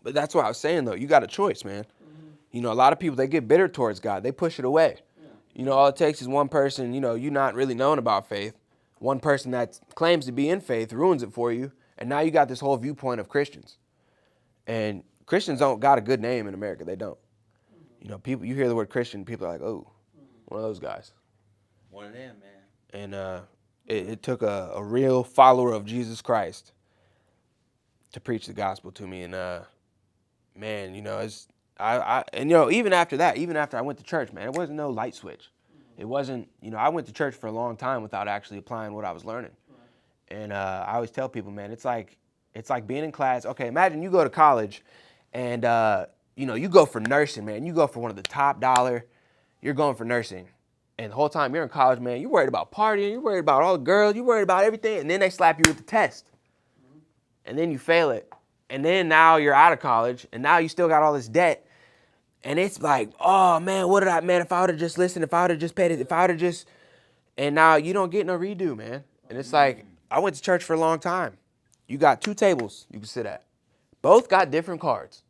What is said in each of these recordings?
But that's what I was saying, though. You got a choice, man. You know, a lot of people, they get bitter towards God. They push it away. You know, all it takes is one person, you know, you not really knowing about faith. One person that claims to be in faith ruins it for you. And now you got this whole viewpoint of Christians. And Christians don't got a good name in America. They don't. You know, people, you hear the word Christian, people are like, oh, one of those guys. One of them, man. And it took a real follower of Jesus Christ to preach the gospel to me. And man, you know, and you know, even after I went to church, man, it wasn't no light switch. It wasn't, you know, I went to church for a long time without actually applying what I was learning. And I always tell people, man, it's like being in class. Okay, imagine you go to college and, you know, you go for nursing, man. You go for one of the top dollar. You're going for nursing. And the whole time you're in college, man, you're worried about partying. You're worried about all the girls. You're worried about everything. And then they slap you with the test. And then you fail it. And then now you're out of college. And now you still got all this debt. And it's like, oh, man, if I would have just listened, if I would have just paid it, if I would have just, and now you don't get no redo, man. And it's like, I went to church for a long time. You got 2 tables you can sit at. Both got different cards.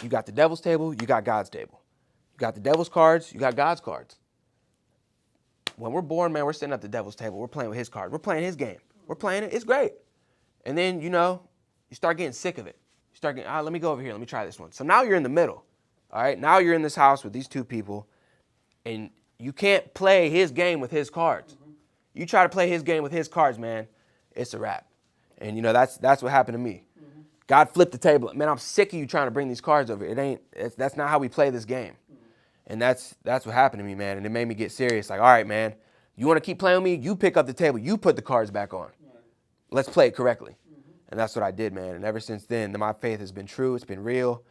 You got the devil's table, you got God's table. You got the devil's cards, you got God's cards. When we're born, man, we're sitting at the devil's table. We're playing with his cards. We're playing his game. We're playing it. It's great. And then, you know, you start getting sick of it. You start getting, let me go over here. Let me try this one. So now you're in the middle. All right. Now you're in this house with these 2 people, and you can't play his game with his cards. You try to play his game with his cards, man, it's a wrap. And, you know, that's what happened to me. God flipped the table. Man, I'm sick of you trying to bring these cards over. That's not how we play this game. And that's what happened to me, man. And it made me get serious. Like, all right, man, you want to keep playing with me? You pick up the table. You put the cards back on. Let's play it correctly. And that's what I did, man. And ever since then, my faith has been true. It's been real.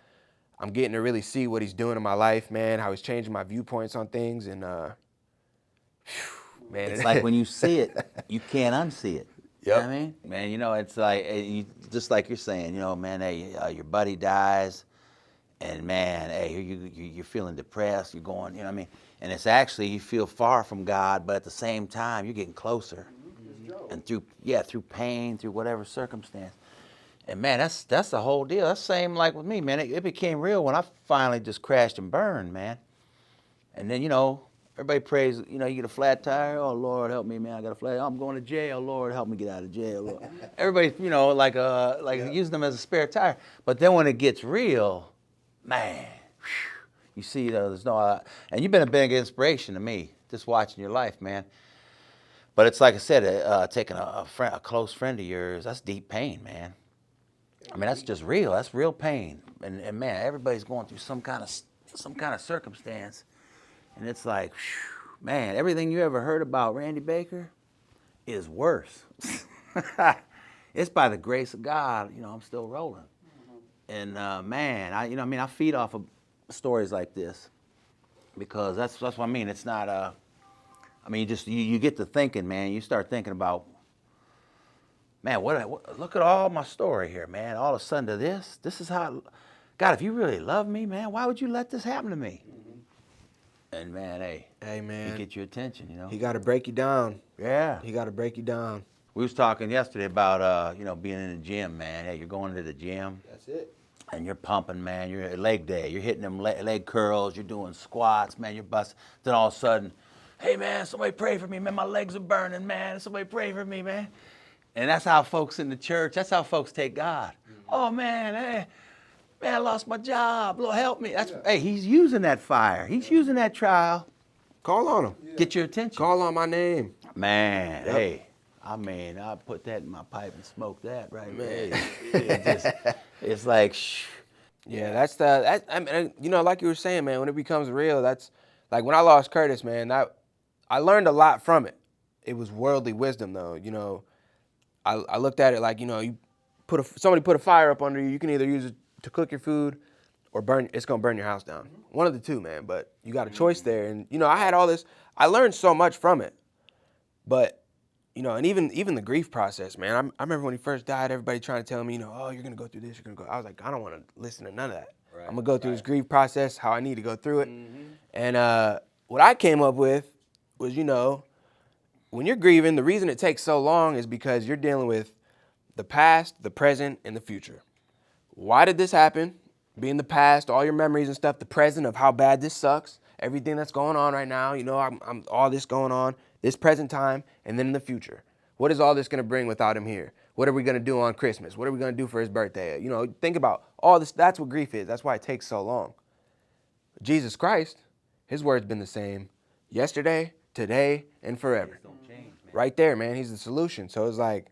I'm getting to really see what he's doing in my life, man, how he's changing my viewpoints on things. And, man. It's like when you see it, you can't unsee it. Yep. You know what I mean? Man, you know, it's like, just like you're saying, you know, man, hey, your buddy dies, and man, hey, you're feeling depressed, you're going, you know what I mean? And it's actually, you feel far from God, but at the same time, you're getting closer. And through pain, through whatever circumstance. And man, that's the whole deal. That's the same like with me, man. It became real when I finally just crashed and burned, man. And then, you know, everybody prays, you know, you get a flat tire. Oh, Lord, help me, man. I got a flat tire. I'm going to jail. Lord, help me get out of jail. Lord. Everybody, you know, like using them as a spare tire. But then when it gets real, man, you see, there's no, and you've been a big inspiration to me, just watching your life, man. But it's like I said, taking a close friend of yours, that's deep pain, man. I mean, that's just real. That's real pain. And man, everybody's going through some kind of circumstance. And it's like, whew, man, everything you ever heard about Randy Baker is worse. It's by the grace of God, you know, I'm still rolling. And man, I feed off of stories like this because that's what I mean. It's not you get to thinking, man. You start thinking about, man, what look at all my story here, man. All of a sudden to this is how, God, if you really love me, man, why would you let this happen to me? And man, hey man, he get your attention, you know. He got to break you down. Yeah. He got to break you down. We was talking yesterday about, you know, being in the gym, man. Hey, you're going to the gym. That's it. And you're pumping, man. You're at leg day. You're hitting them leg curls. You're doing squats, man. You're busting. Then all of a sudden, hey, man, somebody pray for me, man. My legs are burning, man. Somebody pray for me, man. And that's how folks in the church, that's how folks take God. Mm-hmm. Oh, man, hey. Man, I lost my job. Lord, help me. Hey, he's using that fire. He's using that trial. Call on him. Yeah. Get your attention. Call on my name. Man, hey. I mean, I put that in my pipe and smoke that right there. It's like, shh. Yeah, I mean, you know, like you were saying, man, when it becomes real, that's like when I lost Curtis, man, I learned a lot from it. It was worldly wisdom, though. You know, I looked at it like, you know, somebody put a fire up under you. You can either use it to cook your food or it's going to burn your house down. One of the two, man. But you got a choice there. And, you know, I had all this. I learned so much from it. But, you know, and even the grief process, man. I remember when he first died, everybody trying to tell me, you know, oh, you're going to go through this. You're going to go. I was like, I don't want to listen to none of that. Right, I'm going to go through this grief process, how I need to go through it. Mm-hmm. And what I came up with was, you know, when you're grieving, the reason it takes so long is because you're dealing with the past, the present, and the future. why did this happen? Be in the past, all your memories and stuff, the present of how bad this sucks, everything that's going on right now, I'm all this going on, this present time, and then in the future. What is all this going to bring without him here? What are we going to do on Christmas? What are we going to do for his birthday? Think about all this. That's what grief is. That's why it takes so long. Jesus Christ, his word's been the same yesterday, today, and forever. Don't change, man. Right there, man. He's the solution. So it's like,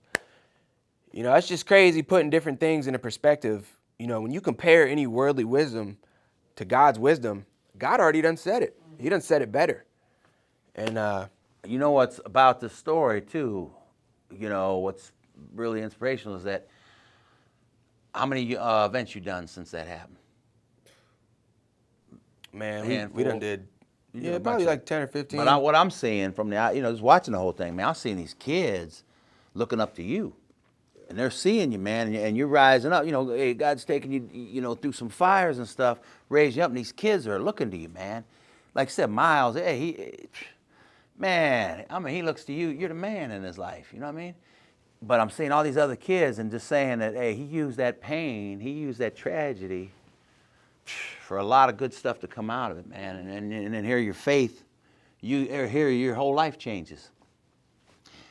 it's just crazy putting different things into perspective. When you compare any worldly wisdom to God's wisdom, God already done said it. He done said it better. And you know what's about this story too, what's really inspirational is that how many events you done since that happened? Man, we done did, probably like 10 or 15. But what I'm seeing from just watching the whole thing, man, I'm seeing these kids looking up to you. And they're seeing you, man, and you're rising up. Hey, God's taking you, through some fires and stuff, raise you up, and these kids are looking to you, man. Like I said, Miles, hey, he looks to you. You're the man in his life, you know what I mean? But I'm seeing all these other kids and just saying that, hey, he used that pain, he used that tragedy for a lot of good stuff to come out of it, man. And then here your faith, here your whole life changes.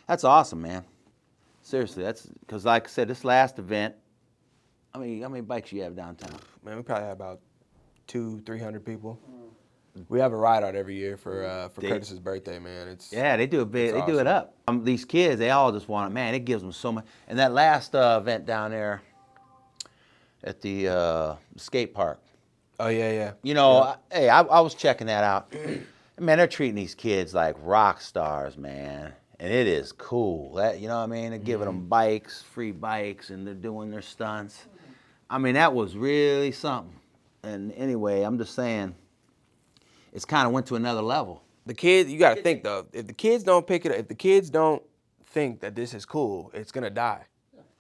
That's awesome, man. Seriously, that's because, like I said, this last event, how many bikes you have downtown? Man, we probably have about 200-300 people. We have a ride out every year for Curtis's birthday, man. They do it big. They awesome. Do it up. These kids, they all just want it, man. It gives them so much. And that last event down there at the skate park. Oh yeah. Hey, I was checking that out. Man, they're treating these kids like rock stars, man. And it is cool. That, you know what I mean? They're giving them bikes, free bikes, and they're doing their stunts. I mean, that was really something. And anyway, I'm just saying, it's kind of went to another level. The kids, you got to think though, if the kids don't pick it up, if the kids don't think that this is cool, it's going to die.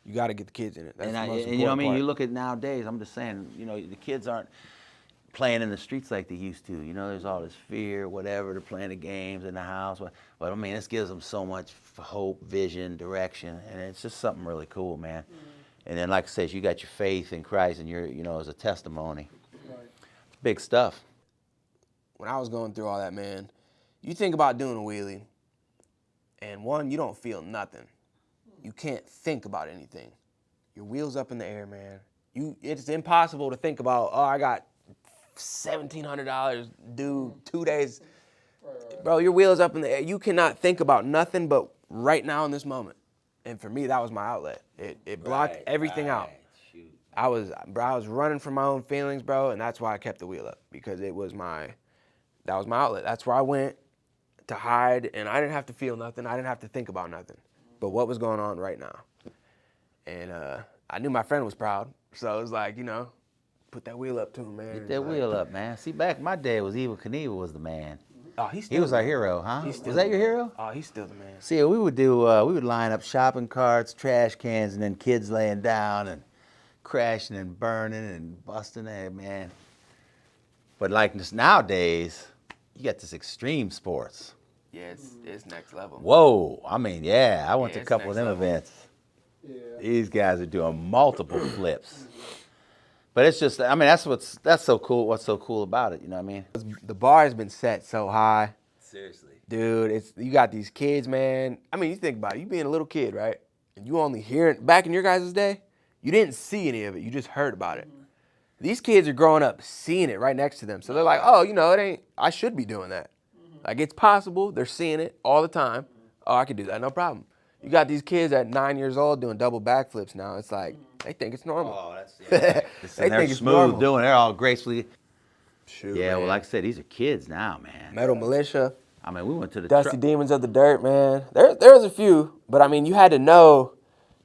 You got to get the kids in it. That's the most important you know what I mean? part. You look at nowadays, I'm just saying, the kids aren't playing in the streets like they used to. There's all this fear, whatever. They're playing the games in the house. But I mean, this gives them so much hope, vision, direction, and it's just something really cool, man. And then, like I said, you got your faith in Christ, and you're, as a testimony. Right. It's big stuff. When I was going through all that, man, you think about doing a wheelie, and one, you don't feel nothing. You can't think about anything. Your wheels up in the air, man. It's impossible to think about, I got $1,700 due 2 days. Right. Bro, your wheels up in the air. You cannot think about nothing but right now in this moment. And for me, that was my outlet. It blocked everything out. Shoot. I was running from my own feelings, bro, and that's why I kept the wheel up, because that was my outlet. That's where I went to hide, and I didn't have to feel nothing. I didn't have to think about nothing but what was going on right now. And I knew my friend was proud, so it was like, put that wheel up to him, man. Get that wheel up, man. See, back in my day, it was Evil Knievel was the man. Oh, he was our hero, huh? Was that your hero? Oh, he's still the man. See, we would line up shopping carts, trash cans, and then kids laying down and crashing and burning and busting that, man. But like this nowadays, you got this extreme sports. Yeah, it's next level. Whoa, I mean, yeah, I went to a couple of them level. events. Yeah. These guys are doing multiple flips. But it's just, I mean, that's so cool. What's so cool about it? You know what I mean? The bar has been set so high. Seriously. Dude, you got these kids, man. I mean, you think about it. You being a little kid, right? And you only hear it. Back in your guys' day, you didn't see any of it. You just heard about it. These kids are growing up seeing it right next to them. So they're like, I should be doing that. Like, it's possible. They're seeing it all the time. Oh, I could do that. No problem. You got these kids at 9 years old doing double backflips now. It's like, they think it's normal. Oh, that's They they're think it's smooth normal. doing it. They're all gracefully. Shoot, Yeah, man. well, like I said, these are kids now, man. Metal Militia, I mean, we went to the Dusty Demons of the Dirt, man. There was a few, but I mean, you had to know,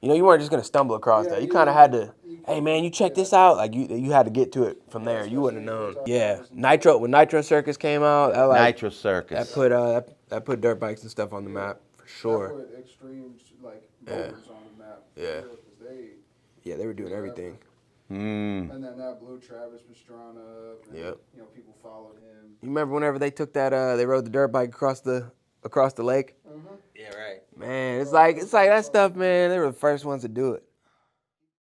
you weren't just going to stumble across that. You kind of had to, hey, man, you check this out. Like, you had to get to it from there. You wouldn't have known. Yeah, when Nitro Circus came out, Nitro Circus. that put dirt bikes and stuff on the map, for sure. That put extreme, motors on the map. Yeah. They, They were doing everything. Mm. And then that blew Travis Pastrana up. And, Yep. People followed him. You remember whenever they took that, they rode the dirt bike across the lake? Yeah, right. Man, it's like that stuff, man. They were the first ones to do it.